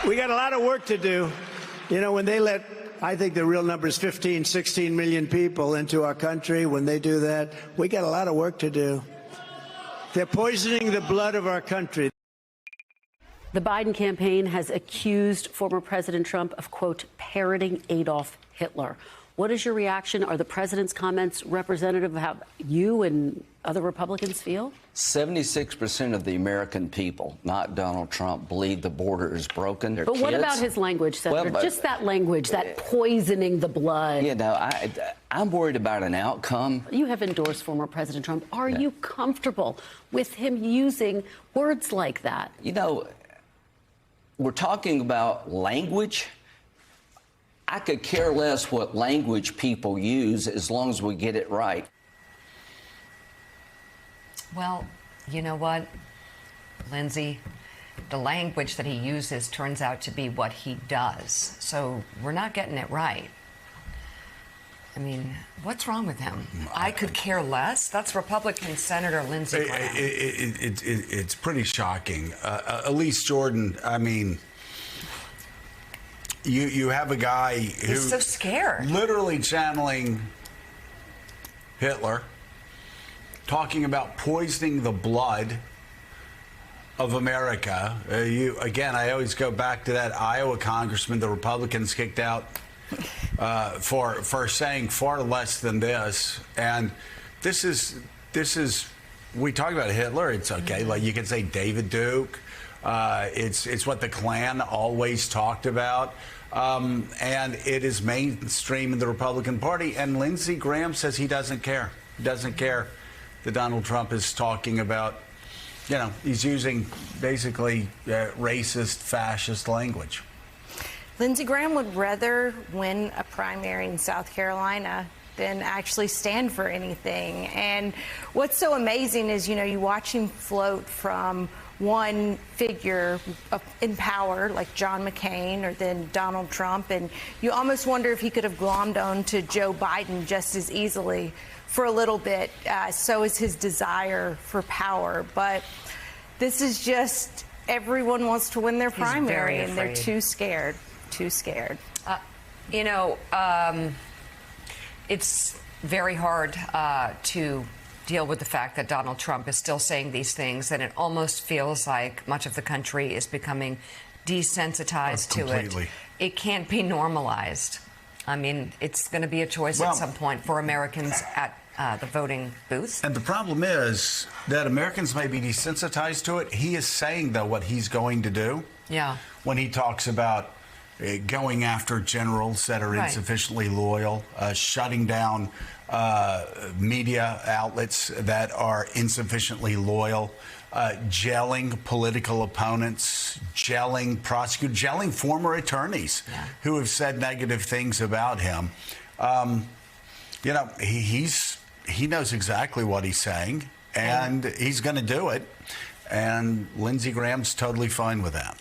We got a lot of work to do. You know, when they let, I think the real number is 15, 16 million people into our country. When they do that, we got a lot of work to do. They're poisoning the blood of our country. The Biden campaign has accused former President Trump of, quote, parroting Adolf Hitler. What is your reaction? Are the president's comments representative of how you and other Republicans feel? 76% of the American people, not Donald Trump, believe the border is broken. But what about his language, Senator? Well, just that language, that poisoning the blood. You know, I'm worried about an outcome. You have endorsed former President Trump. Are you comfortable with him using words like that? You know, we're talking about language. I could care less what language people use as long as we get it right. Well, you know what, Lindsay? The language that he uses turns out to be what he does. So we're not getting it right. I mean, what's wrong with him? I could care less? That's Republican Senator Lindsey Graham. It's pretty shocking. Elise Jordan, I mean, you have a guy who's so scared, literally channeling Hitler, talking about poisoning the blood of America. I always go back to that Iowa congressman the Republicans kicked out for saying far less than this. And this is we talk about Hitler. It's okay. Like you can say David Duke. It's what the Klan always talked about. And it is mainstream in the Republican Party. And Lindsey Graham says he doesn't care. He doesn't care that Donald Trump is talking about, you know, he's using basically racist, fascist language. Lindsey Graham would rather win a primary in South Carolina than actually stand for anything. And what's so amazing is, you know, you watch him float from one figure in power like John McCain or then Donald Trump, and you almost wonder if he could have glommed on to Joe Biden just as easily for a little bit. So is his desire for power. But this is just, everyone wants to win their primary and they're too scared. Too scared. You know, it's very hard to deal with the fact that Donald Trump is still saying these things, and it almost feels like much of the country is becoming desensitized to it. It can't be normalized. I mean, it's going to be a choice at some point for Americans at the voting booth. And the problem is that Americans may be desensitized to it. He is saying, though, what he's going to do. Yeah. When he talks about going after generals that are insufficiently loyal, shutting down media outlets that are insufficiently loyal, gelling political opponents, gelling prosecutors, gelling former attorneys who have said negative things about him. You know, he knows exactly what he's saying, and he's going to do it. And Lindsey Graham's totally fine with that.